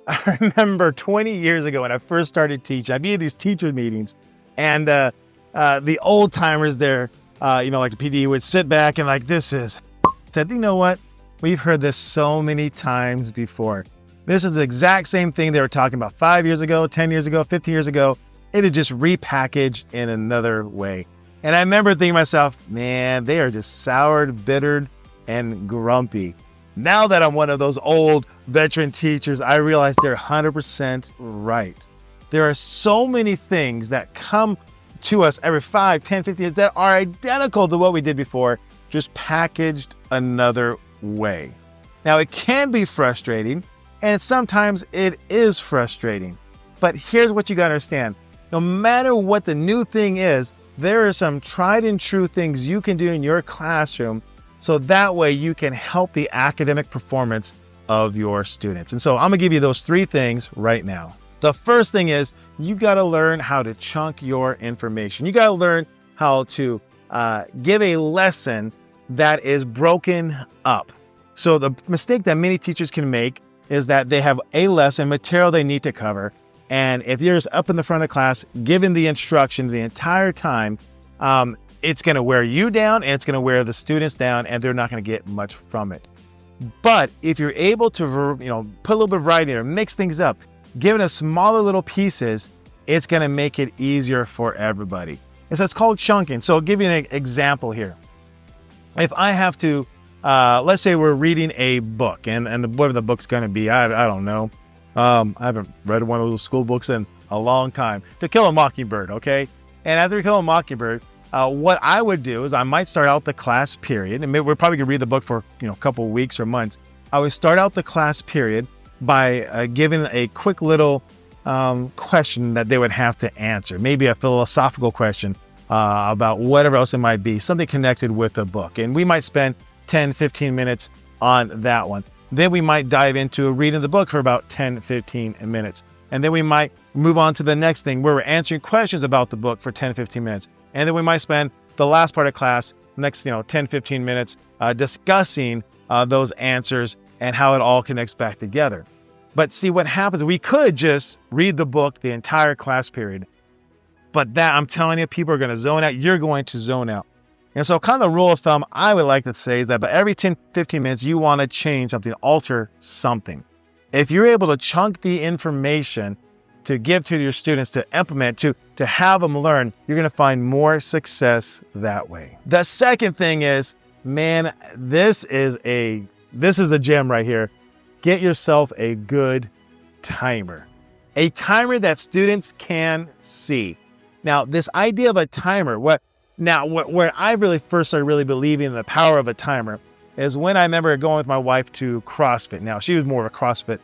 I remember 20 years ago when I first started teaching, I'd be at these teacher meetings, and the old timers there, like the PD would sit back and like, said, you know what? We've heard this so many times before. This is the exact same thing they were talking about 5 years ago, 10 years ago, 15 years ago. It is just repackaged in another way. And I remember thinking to myself, man, they are just soured, bittered, and grumpy. Now that I'm one of those old veteran teachers, I realize they're 100% right. There are so many things that come to us every 5, 10, 15 years that are identical to what we did before, just packaged another way. Now, it can be frustrating, and sometimes it is frustrating. But here's what you got to understand. No matter what the new thing is, there are some tried and true things you can do in your classroom so that way you can help the academic performance of your students. And so I'm gonna give you those 3 things right now. The first thing is you gotta learn how to chunk your information. You gotta learn how to give a lesson that is broken up. So the mistake that many teachers can make is that they have a lesson material they need to cover. And if you're just up in the front of the class, giving the instruction the entire time, it's going to wear you down and it's going to wear the students down, and they're not going to get much from it. But if you're able to, put a little bit of variety or mix things up, giving us smaller little pieces, it's going to make it easier for everybody. And so it's called chunking. So I'll give you an example here. If I have to, let's say we're reading a book, and whatever the book's going to be, I don't know. I haven't read one of those school books in a long time. To Kill a Mockingbird, okay? And after To Kill a Mockingbird, what I would do is I might start out the class period, and we're probably going to read the book for a couple of weeks or months. I would start out the class period by giving a quick little question that they would have to answer. Maybe a philosophical question about whatever else it might be, something connected with the book. And we might spend 10, 15 minutes on that one. Then we might dive into reading the book for about 10, 15 minutes. And then we might move on to the next thing where we're answering questions about the book for 10, 15 minutes. And then we might spend the last part of class, next 10, 15 minutes, discussing those answers and how it all connects back together. But see what happens, we could just read the book the entire class period. But that, I'm telling you, people are going to zone out. You're going to zone out. And so kind of the rule of thumb I would like to say is that about every 10, 15 minutes, you want to change something, alter something. If you're able to chunk the information to give to your students, to implement, to have them learn, you're going to find more success that way. The second thing is, man, this is a gem right here. Get yourself a good timer. A timer that students can see. Now, this idea of a timer, where I really first started really believing in the power of a timer is when I remember going with my wife to CrossFit. Now, she was more of a CrossFit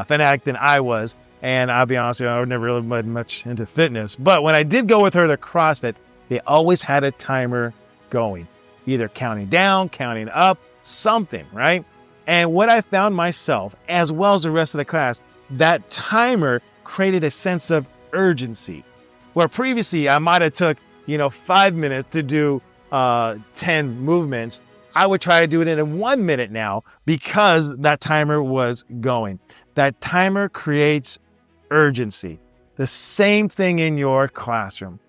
fanatic than I was. And I'll be honest with you, I was never really much into fitness. But when I did go with her to CrossFit, they always had a timer going, either counting down, counting up, something, right? And what I found myself, as well as the rest of the class, that timer created a sense of urgency. Where previously I might have took 5 minutes to do 10 movements, I would try to do it in 1 minute now because that timer was going. That timer creates urgency. The same thing in your classroom.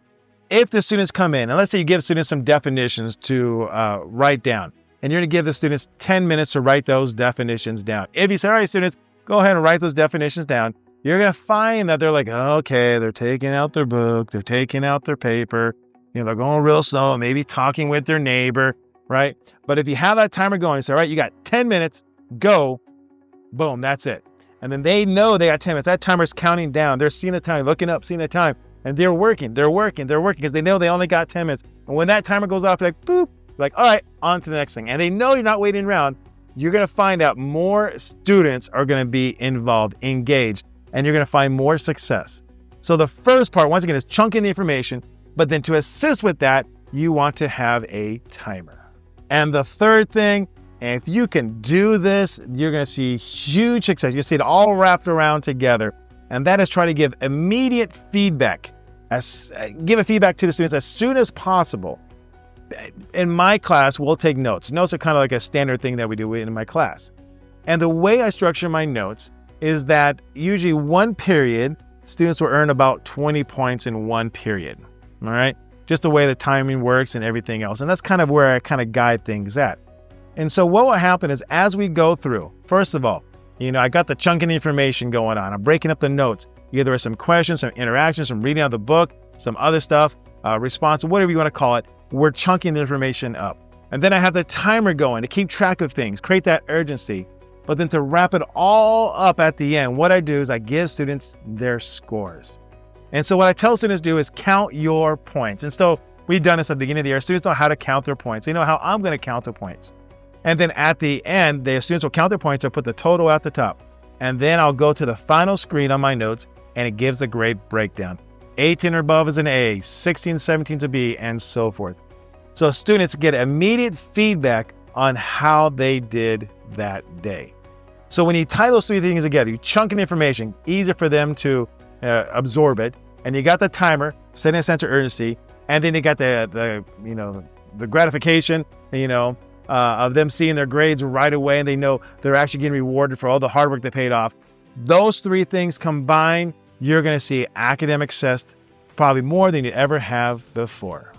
If the students come in, and let's say you give students some definitions to write down, and you're going to give the students 10 minutes to write those definitions down. If you say, all right, students, go ahead and write those definitions down, you're going to find that they're like, okay, they're taking out their book, they're taking out their paper, they're going real slow, maybe talking with their neighbor, right? But if you have that timer going, you say, all right, you got 10 minutes, go, boom, that's it. And then they know they got 10 minutes. That timer's counting down. They're seeing the time, looking up, seeing the time, and they're working because they know they only got 10 minutes. And when that timer goes off, they're like, boop, all right, on to the next thing. And they know you're not waiting around. You're going to find out more students are going to be involved, engaged, and you're going to find more success. So the first part, once again, is chunking the information. But then to assist with that, you want to have a timer. And the third thing, and if you can do this, you're going to see huge success. You see it all wrapped around together. And that is try to give immediate feedback. Give a feedback to the students as soon as possible. In my class, we'll take notes. Notes are kind of like a standard thing that we do in my class. And the way I structure my notes is that usually one period, students will earn about 20 points in one period, all right? Just the way the timing works and everything else. And that's kind of where I kind of guide things at. And so what will happen is as we go through, first of all, I got the chunking information going on. I'm breaking up the notes. Either there are some questions, some interactions, some reading out of the book, some other stuff, response, whatever you want to call it. We're chunking the information up. And then I have the timer going to keep track of things, create that urgency. But then to wrap it all up at the end, what I do is I give students their scores. And so what I tell students to do is count your points. And so we've done this at the beginning of the year. Students know how to count their points. They know how I'm going to count the points. And then at the end, the students will count their points. I'll put the total at the top. And then I'll go to the final screen on my notes, and it gives the grade breakdown. 18 or above is an A, 16, 17 is a B, and so forth. So students get immediate feedback on how they did that day. So when you tie those three things together, you chunk in the information, easier for them to absorb it, and you got the timer, setting a sense of urgency, and then you got the gratification, of them seeing their grades right away, and they know they're actually getting rewarded for all the hard work they paid off. Those three things combined, you're going to see academic success probably more than you ever have before.